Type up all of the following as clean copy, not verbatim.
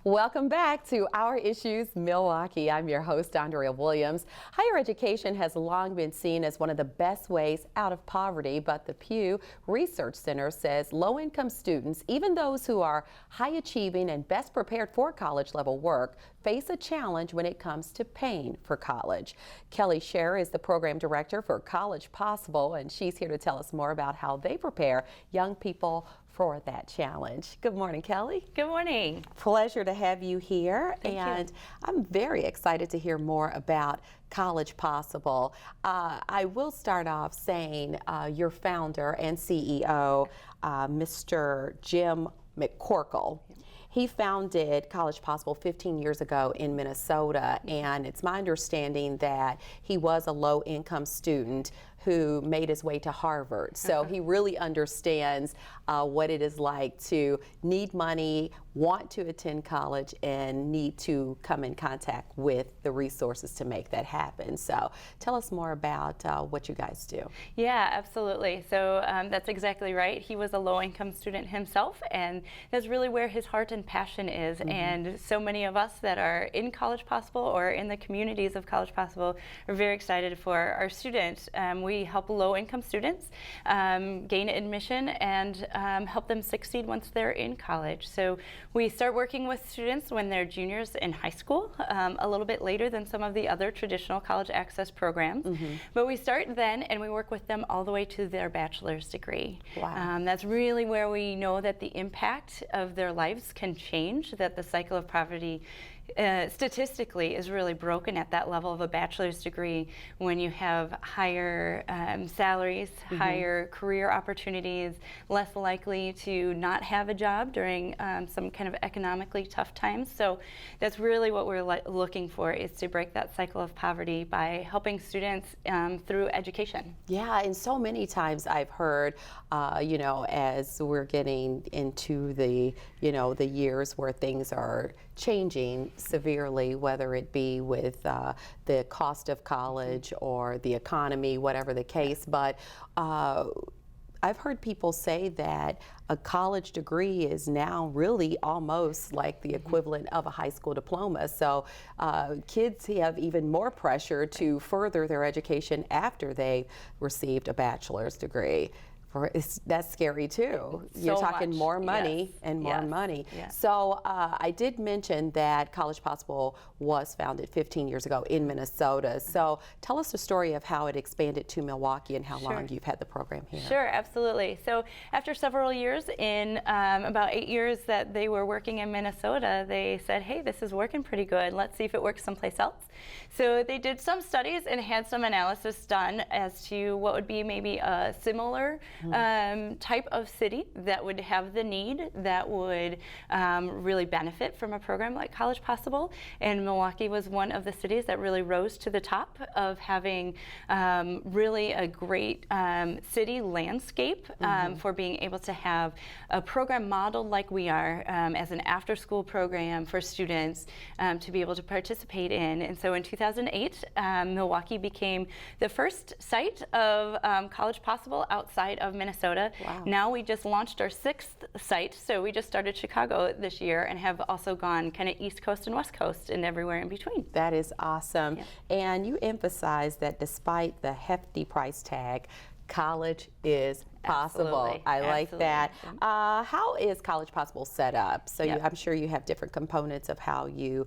Welcome back to Our Issues Milwaukee. I'm your host, Andrea Williams. Higher education has long been seen as one of the best ways out of poverty, but the Pew Research Center says low-income students, even those who are high-achieving and best prepared for college-level work, face a challenge when it comes to paying for college. Kelly Schaer is the program director for College Possible, and she's here to tell us more about how they prepare young people for that challenge. Good morning, Kelly. Good morning. Pleasure to have you here. Thank you. I'm very excited to hear more about College Possible. I will start off saying your founder and CEO, Mr. Jim McCorkle. He founded College Possible 15 years ago in Minnesota, and it's my understanding that he was a low-income student who made his way to Harvard. So he really understands what it is like to need money, want to attend college, and need to come in contact with the resources to make that happen. So tell us more about what you guys do. Yeah, absolutely. So that's exactly right. He was a low-income student himself, and that's really where his heart and passion is. And so many of us that are in College Possible or in the communities of College Possible are very excited for our students. We help low-income students gain admission and help them succeed once they're in college. So we start working with students when they're juniors in high school, a little bit later than some of the other traditional college access programs. But we start then and we work with them all the way to their bachelor's degree. Wow. That's really where we know that the impact of their lives can change, that the cycle of poverty statistically is really broken at that level of a bachelor's degree when you have higher salaries, higher career opportunities, less likely to not have a job during some kind of economically tough times. So that's really what we're looking for, is to break that cycle of poverty by helping students through education. Yeah, and so many times I've heard, you know, as we're getting into the, you know, the years where things are changing severely, whether it be with the cost of college or the economy, whatever the case. But I've heard people say that a college degree is now really almost like the equivalent of a high school diploma. So kids have even more pressure to further their education after they received a bachelor's degree. That's scary too. You're talking much. More money and more money. So I did mention that College Possible was founded 15 years ago in Minnesota. So tell us the story of how it expanded to Milwaukee and how long you've had the program here. Sure, absolutely. So after several years, in about 8 years that they were working in Minnesota, they said, hey, this is working pretty good. Let's see if it works someplace else. So they did some studies and had some analysis done as to what would be maybe a similar type of city that would have the need, that would really benefit from a program like College Possible. And Milwaukee was one of the cities that really rose to the top of having really a great city landscape for being able to have a program modeled like we are as an after-school program for students to be able to participate in. And so in 2008, Milwaukee became the first site of College Possible outside of Minnesota. Wow. Now we just launched our 6th site, so we just started Chicago this year and have also gone kind of East Coast and West Coast and everywhere in between. That is awesome. And you emphasize that despite the hefty price tag, college is possible. Absolutely. I like that. Yeah. How is College Possible set up? So I'm sure you have different components of how you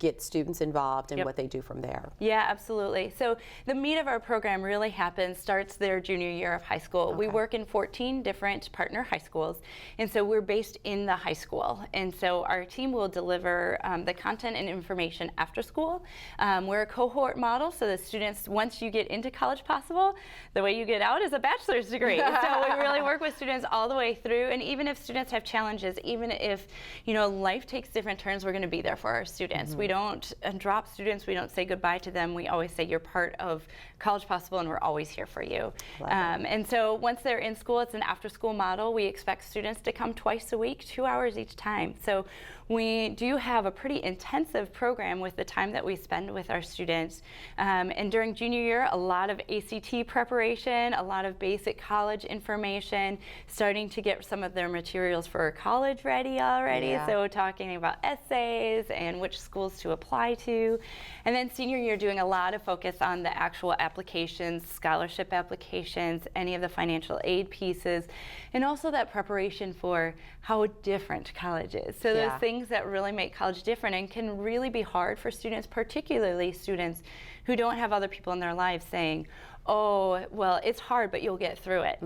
get students involved and what they do from there. Yeah, absolutely. So the meat of our program really starts their junior year of high school. We work in 14 different partner high schools, and so we're based in the high school. And so our team will deliver the content and information after school. We're a cohort model, so the students, once you get into College Possible, the way you get out is a bachelor's degree. So we really work with students all the way through, and even if students have challenges, even if, you know, life takes different turns, we're going to be there for our students. We don't drop students, we don't say goodbye to them. We always say you're part of College Possible and we're always here for you. And so once they're in school, it's an after-school model. We expect students to come twice a week, 2 hours each time. So we do have a pretty intensive program with the time that we spend with our students. And during junior year, a lot of ACT preparation, a lot of basic college information, starting to get some of their materials for college ready already. Yeah. So talking about essays and which schools to apply to. And then senior year, doing a lot of focus on the actual applications, scholarship applications, any of the financial aid pieces, and also that preparation for how different college is. So Yeah. those things that really make college different and can really be hard for students, particularly students who don't have other people in their lives saying, oh, well, it's hard, but you'll get through it,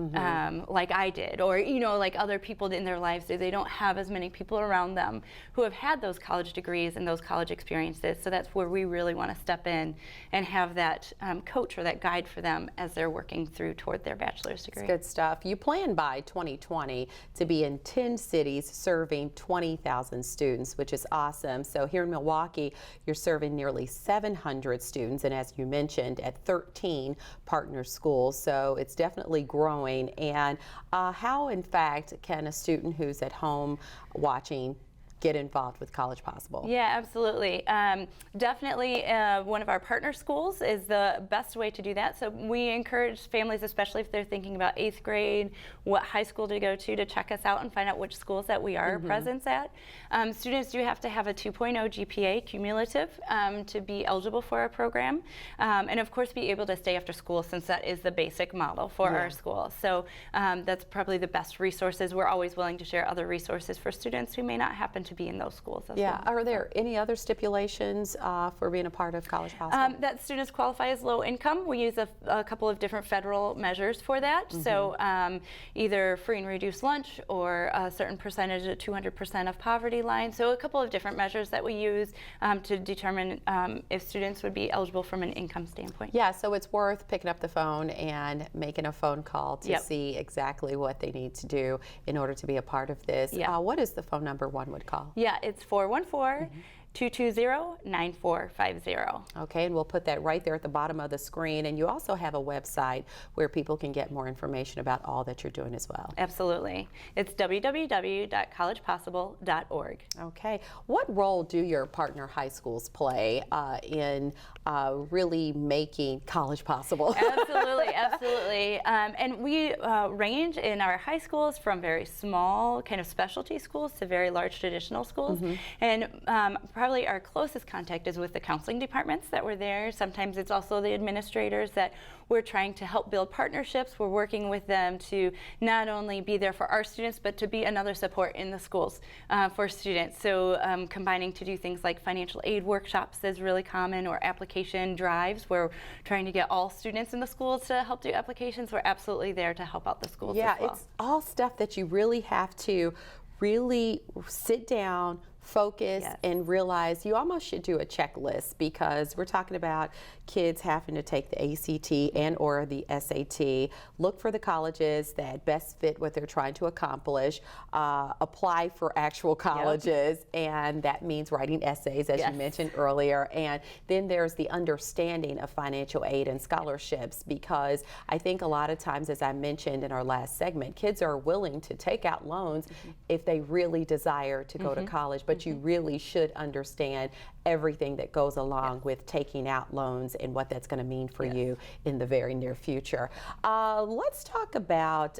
like I did. Or, you know, like other people in their lives do. They don't have as many people around them who have had those college degrees and those college experiences. So that's where we really want to step in and have that coach or that guide for them as they're working through toward their bachelor's degree. Good stuff. You plan by 2020 to be in 10 cities serving 20,000 students, which is awesome. So here in Milwaukee, you're serving nearly 700 students, and as you mentioned, at 13 partner schools, so it's definitely growing. And how, in fact, can a student who's at home watching get involved with College Possible? Yeah, absolutely. Definitely one of our partner schools is the best way to do that. So we encourage families, especially if they're thinking about 8th grade, what high school to go to check us out and find out which schools that we are present at. Students do have to have a 2.0 GPA cumulative to be eligible for our program. And of course be able to stay after school, since that is the basic model for our school. So that's probably the best resources. We're always willing to share other resources for students who may not happen to be in those schools as well. Are there any other stipulations for being a part of College Possible? That students qualify as low income. We use a couple of different federal measures for that. So either free and reduced lunch or a certain percentage of 200% of poverty line. So a couple of different measures that we use to determine if students would be eligible from an income standpoint. Yeah, so it's worth picking up the phone and making a phone call to see exactly what they need to do in order to be a part of this. What is the phone number one would call? Yeah, it's 414-220-9450. Okay, and we'll put that right there at the bottom of the screen. And you also have a website where people can get more information about all that you're doing as well. Absolutely. It's www.collegepossible.org. Okay. What role do your partner high schools play in really making college possible? Absolutely, absolutely. And we range in our high schools from very small kind of specialty schools to very large traditional schools. And probably our closest contact is with the counseling departments that were there. Sometimes it's also the administrators that we're trying to help build partnerships. We're working with them to not only be there for our students, but to be another support in the schools for students. So combining to do things like financial aid workshops is really common, or application drives where we're trying to get all students in the schools to help do applications. We're absolutely there to help out the schools as well. Yeah, it's all stuff that you really have to sit down, focus, and realize you almost should do a checklist, because we're talking about kids having to take the ACT and or the SAT, look for the colleges that best fit what they're trying to accomplish, apply for actual colleges, and that means writing essays, as you mentioned earlier. And then there's the understanding of financial aid and scholarships, because I think a lot of times, as I mentioned in our last segment, kids are willing to take out loans if they really desire to go to college, but you really should understand everything that goes along with taking out loans and what that's going to mean for you in the very near future. Let's talk about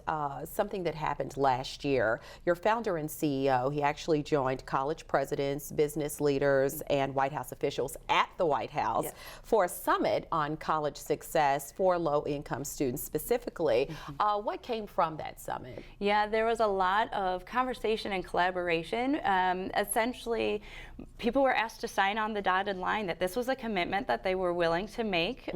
something that happened last year. Your founder and CEO, he actually joined college presidents, business leaders, and White House officials at the White House for a summit on college success for low-income students specifically. What came from that summit? Yeah, there was a lot of conversation and collaboration. Essentially, people were asked to sign on the dotted line that this was a commitment that they were willing to make,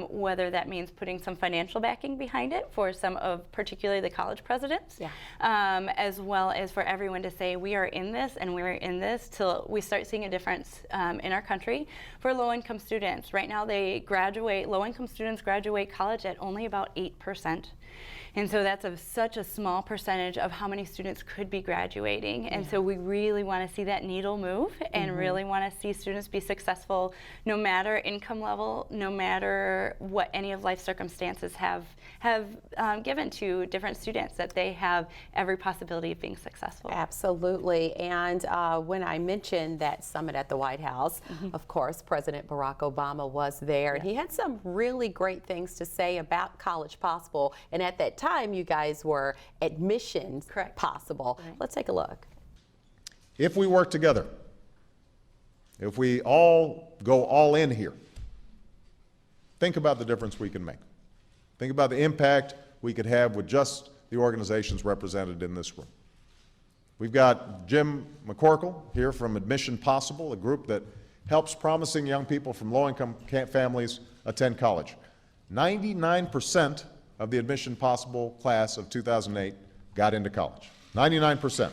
whether that means putting some financial backing behind it for some of particularly the college presidents, as well as for everyone to say we are in this and we're in this till we start seeing a difference in our country. For low-income students, right now low-income students graduate college at only about 8%. And so that's such a small percentage of how many students could be graduating. And so we really want to see that that needle move and really want to see students be successful no matter income level, no matter what any of life circumstances have given to different students, that they have every possibility of being successful. Absolutely. And when I mentioned that summit at the White House, of course, President Barack Obama was there, and he had some really great things to say about College Possible. And at that time, you guys were Admissions Possible. Right. Let's take a look. If we work together, if we all go all in here, think about the difference we can make. Think about the impact we could have with just the organizations represented in this room. We've got Jim McCorkle here from Admission Possible, a group that helps promising young people from low-income families attend college. 99% of the Admission Possible class of 2008 got into college. 99%.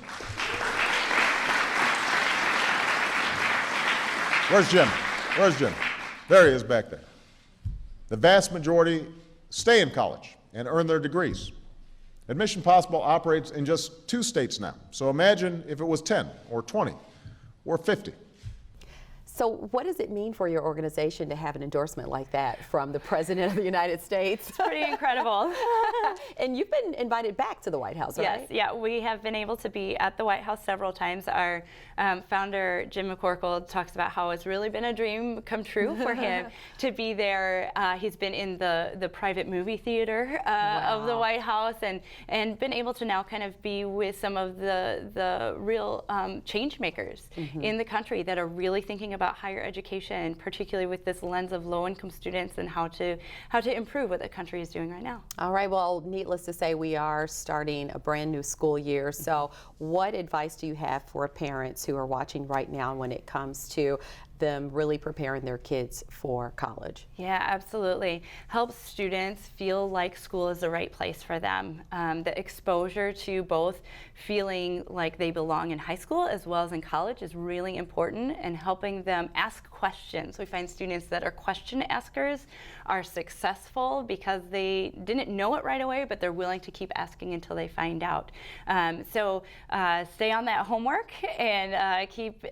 Where's Jim? Where's Jim? There he is back there. The vast majority stay in college and earn their degrees. Admission Possible operates in just 2 states now. So imagine if it was 10 or 20 or 50. So what does it mean for your organization to have an endorsement like that from the President of the United States? It's pretty incredible. And you've been invited back to the White House, right? Yes, yeah, we have been able to be at the White House several times. Our founder, Jim McCorkle, talks about how it's really been a dream come true for him to be there. He's been in the private movie theater of the White House and been able to now kind of be with some of the real change makers in the country that are really thinking about higher education, particularly with this lens of low-income students and how to improve what the country is doing right now. All right, well, needless to say, we are starting a brand new school year. So what advice do you have for parents who are watching right now when it comes to them really preparing their kids for college? Yeah, absolutely. Help students feel like school is the right place for them. The exposure to both feeling like they belong in high school as well as in college is really important, and helping them ask questions. We find students that are question askers are successful because they didn't know it right away, but they're willing to keep asking until they find out. So stay on that homework and keep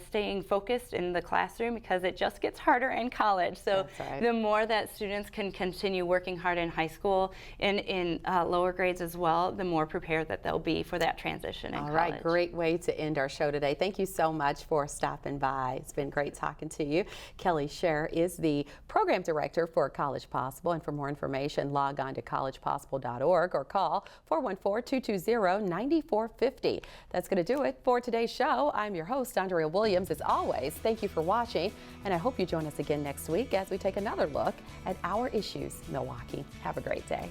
staying focused in the classroom, because it just gets harder in college. So the more that students can continue working hard in high school and in lower grades as well, the more prepared that they'll be for that transition in college. All right, great way to end our show today. Thank you so much for stopping by. It's been great talking to you. Kelly Schaer is the program director for College Possible, and for more information, log on to collegepossible.org or call 414-220-9450. That's going to do it for today's show. I'm your host, Andrea Williams. As always, thank you for watching, and I hope you join us again next week as we take another look at our issues, Milwaukee. Have a great day.